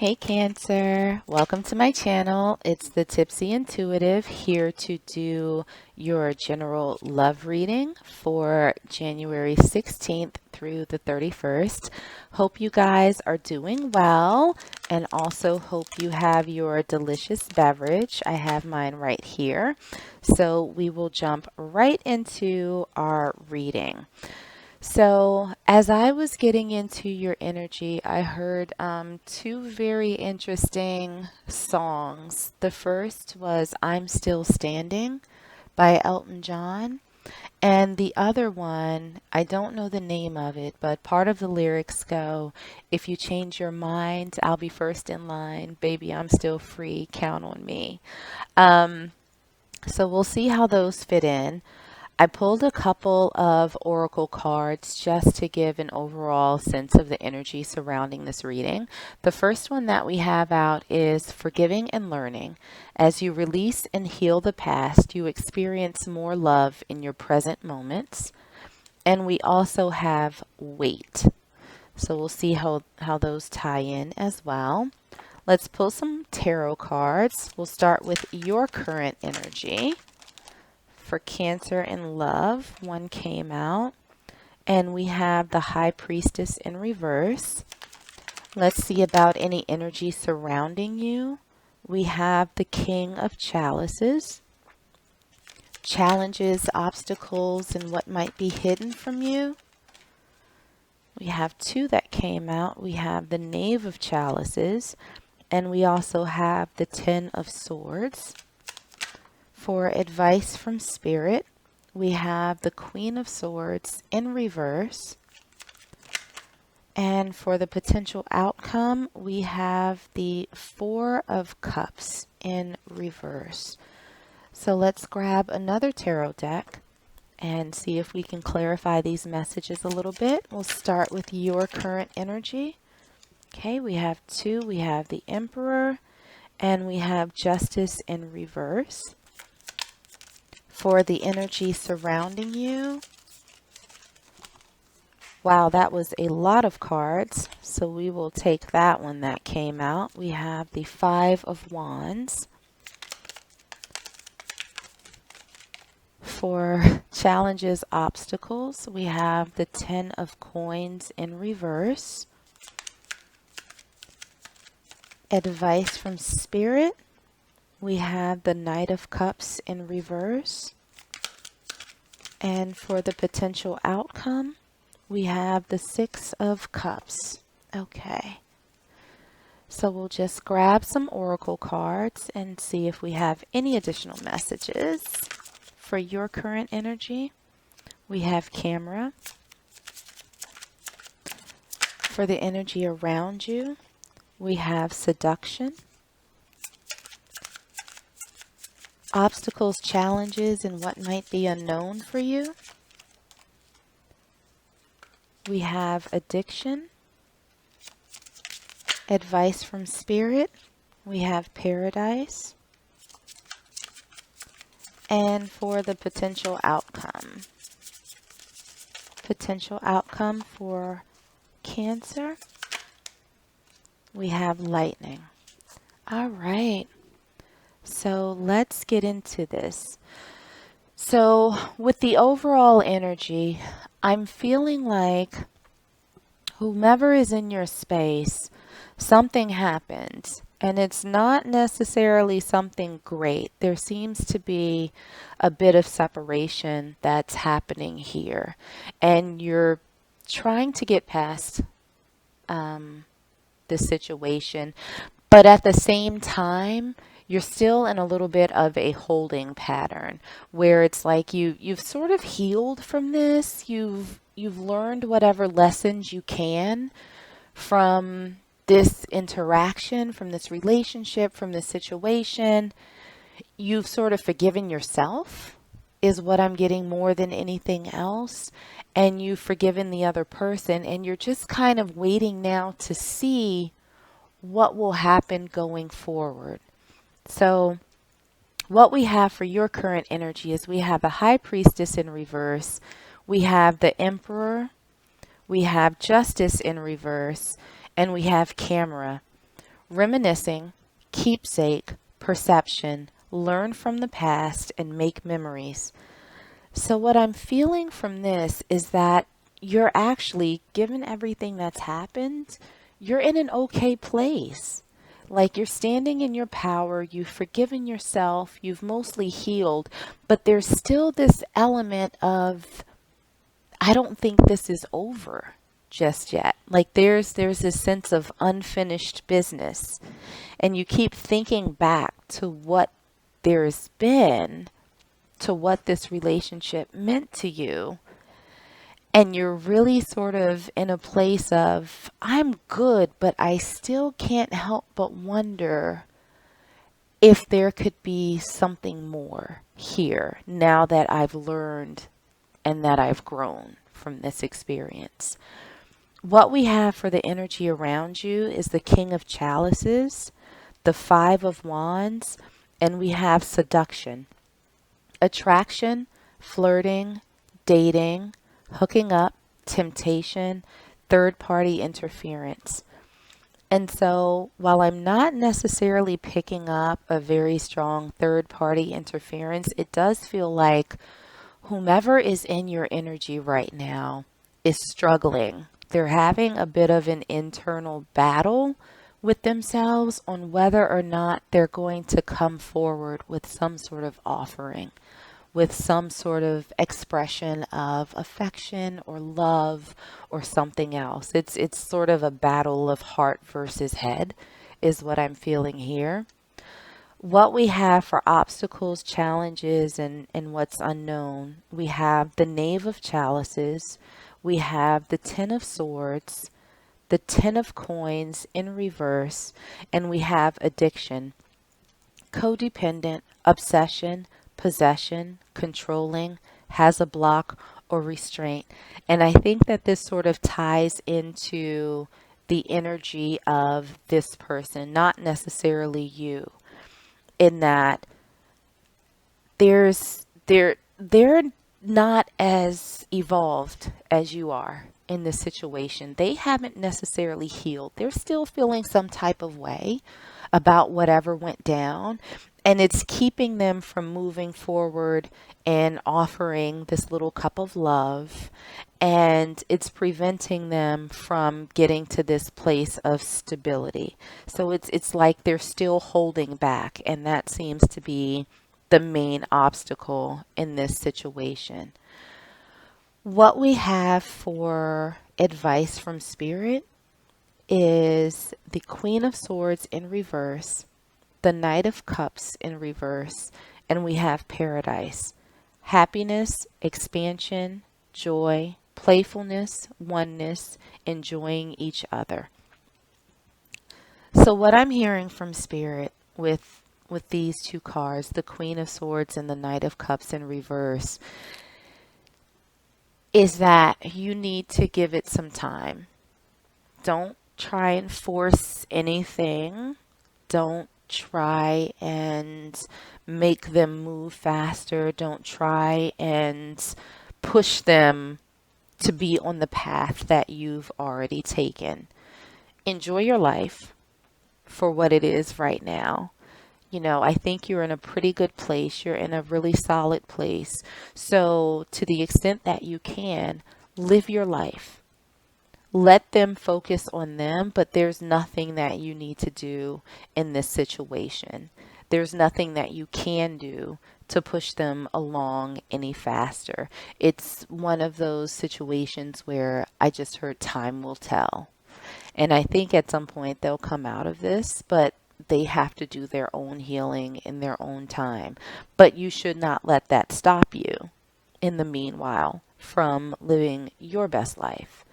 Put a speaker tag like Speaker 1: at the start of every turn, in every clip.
Speaker 1: Hey Cancer, welcome to my channel. It's the Tipsy Intuitive here to do your general love reading for January 16th through the 31st. Hope you guys are doing well and also hope you have your delicious beverage. I have mine right here. So we will jump right into our reading. So, as I was getting into your energy, I heard two very interesting songs. The first was I'm Still Standing by Elton John. And the other one, I don't know the name of it, but part of the lyrics go, if you change your mind, I'll be first in line. Baby, I'm still free. Count on me. So we'll see how those fit in. I pulled a couple of oracle cards just to give an overall sense of the energy surrounding this reading. The first one that we have out is forgiving and learning. As you release and heal the past, you experience more love in your present moments. And we also have weight. So we'll see how those tie in as well. Let's pull some tarot cards. We'll start with your current energy. For Cancer and Love, one came out, and we have the High Priestess in reverse. Let's see about any energy surrounding you. We have the King of Chalices, challenges, obstacles, and what might be hidden from you. We have two that came out. We have the Knave of Chalices, and we also have the Ten of Swords. For advice from Spirit, we have the Queen of Swords in reverse. And for the potential outcome, we have the Four of Cups in reverse. So let's grab another tarot deck and see if we can clarify these messages a little bit. We'll start with your current energy. Okay, we have two. We have the Emperor and we have Justice in reverse. For the energy surrounding you, wow, that was a lot of cards, so we will take that one that came out. We have the Five of Wands. For challenges, obstacles, we have the Ten of Coins in reverse. Advice from Spirit, we have the Knight of Cups in reverse. And for the potential outcome, we have the Six of Cups. Okay. So we'll just grab some oracle cards and see if we have any additional messages for your current energy. We have Camera. For the energy around you, we have Seduction. Obstacles, challenges, and what might be unknown for you. We have Addiction. Advice from Spirit. We have Paradise. And for the potential outcome. Potential outcome for Cancer. We have Lightning. All right. So let's get into this. So with the overall energy, I'm feeling like whomever is in your space, something happens. And it's not necessarily something great. There seems to be a bit of separation that's happening here. And you're trying to get past the situation. But at the same time, you're still in a little bit of a holding pattern where it's like you've sort of healed from this. You've learned whatever lessons you can from this interaction, from this relationship, from this situation. You've sort of forgiven yourself is what I'm getting more than anything else. And you've forgiven the other person and you're just kind of waiting now to see what will happen going forward. So what we have for your current energy is we have the High Priestess in reverse. We have the Emperor. We have Justice in reverse. And we have Camera. reminiscing, keepsake, perception, learn from the past, and make memories. So, what I'm feeling from this is that you're actually, given everything that's happened, you're in an okay place. Like you're standing in your power, you've forgiven yourself, you've mostly healed, but there's still this element of, I don't think this is over just yet. Like there's this sense of unfinished business. And you keep thinking back to what there's been, to what this relationship meant to you. And you're really sort of in a place of, I'm good, but I still can't help but wonder if there could be something more here now that I've learned and that I've grown from this experience. What we have for the energy around you is the King of Chalices, the Five of Wands, and we have seduction, attraction, flirting, dating, hooking up, temptation, third party interference. And so, while I'm not necessarily picking up a very strong third party interference, it does feel like whomever is in your energy right now is struggling. They're having a bit of an internal battle with themselves on whether or not they're going to come forward with some sort of offering, with some sort of expression of affection or love or something else. It's sort of a battle of heart versus head is what I'm feeling here. What we have for obstacles, challenges, and what's unknown, we have the Knave of Chalices, we have the Ten of Swords, the Ten of Coins in reverse, and we have addiction, codependent, obsession, possession, controlling, has a block, or restraint. And I think that this sort of ties into the energy of this person, not necessarily you, in that they're not as evolved as you are in this situation. They haven't necessarily healed. They're still feeling some type of way about whatever went down, and it's keeping them from moving forward and offering this little cup of love, and it's preventing them from getting to this place of stability. So it's like they're still holding back, and that seems to be the main obstacle in this situation. What we have for advice from Spirit is the Queen of Swords in reverse, the Knight of Cups in reverse, and we have Paradise. Happiness, expansion, joy, playfulness, oneness, enjoying each other. So what I'm hearing from Spirit with these two cards, the Queen of Swords and the Knight of Cups in reverse, is that you need to give it some time. Don't try and force anything. Don't try and make them move faster. Don't try and push them to be on the path that you've already taken. Enjoy your life for what it is right now. You know, I think you're in a pretty good place. You're in a really solid place. So, to the extent that you can, live your life. Let them focus on them, but there's nothing that you need to do in this situation. There's nothing that you can do to push them along any faster. It's one of those situations where I just heard time will tell. And I think at some point they'll come out of this, but they have to do their own healing in their own time. But you should not let that stop you in the meanwhile from living your best life.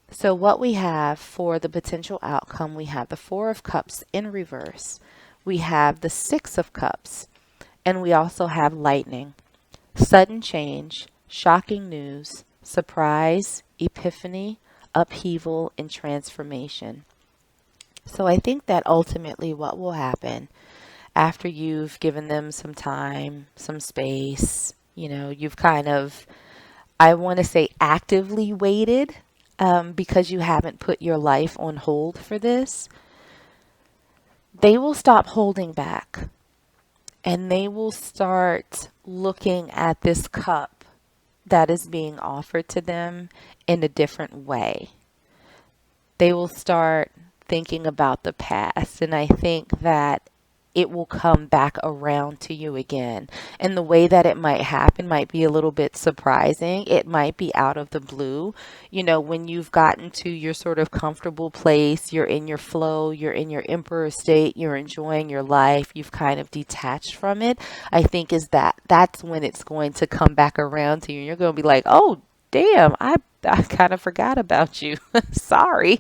Speaker 1: So what we have for the potential outcome, we have the Four of Cups in reverse. We have the Six of Cups, and we also have lightning, sudden change, shocking news, surprise, epiphany, upheaval, and transformation. So I think that ultimately what will happen after you've given them some time, some space, you've kind of, I want to say, actively waited because you haven't put your life on hold for this. they will stop holding back and they will start looking at this cup that is being offered to them in a different way. They will start thinking about the past. And I think that it will come back around to you again. And the way that it might happen might be a little bit surprising. It might be out of the blue. You know, when you've gotten to your sort of comfortable place, you're in your flow, you're in your emperor state, you're enjoying your life, you've kind of detached from it. I think that's when it's going to come back around to you. And you're going to be like, oh, damn, I kind of forgot about you. Sorry.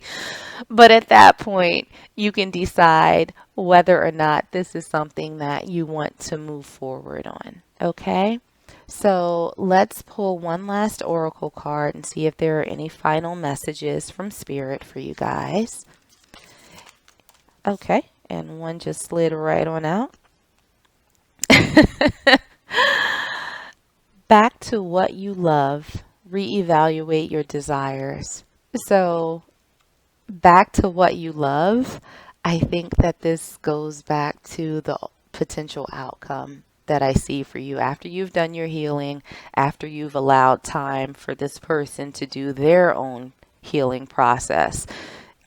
Speaker 1: But at that point, you can decide whether or not this is something that you want to move forward on. Okay? So let's pull one last oracle card and see if there are any final messages from Spirit for you guys. Okay. And one just slid right on out. Back to what you love. Reevaluate your desires. So back to what you love, I think that this goes back to the potential outcome that I see for you after you've done your healing, after you've allowed time for this person to do their own healing process.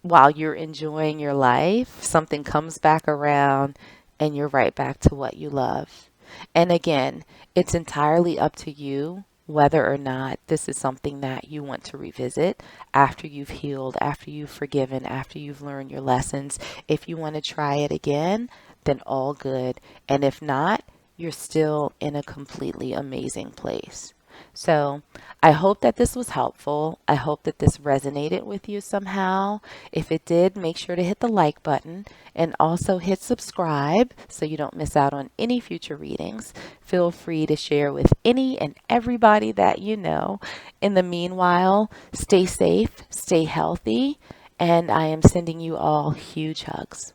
Speaker 1: While you're enjoying your life, something comes back around and you're right back to what you love. And again, it's entirely up to you whether or not this is something that you want to revisit after you've healed, after you've forgiven, after you've learned your lessons. If you want to try it again, then all good. And if not, you're still in a completely amazing place. So I hope that this was helpful. I hope that this resonated with you somehow. If it did, make sure to hit the like button and also hit subscribe so you don't miss out on any future readings. Feel free to share with any and everybody that you know. In the meanwhile, stay safe, stay healthy, and I am sending you all huge hugs.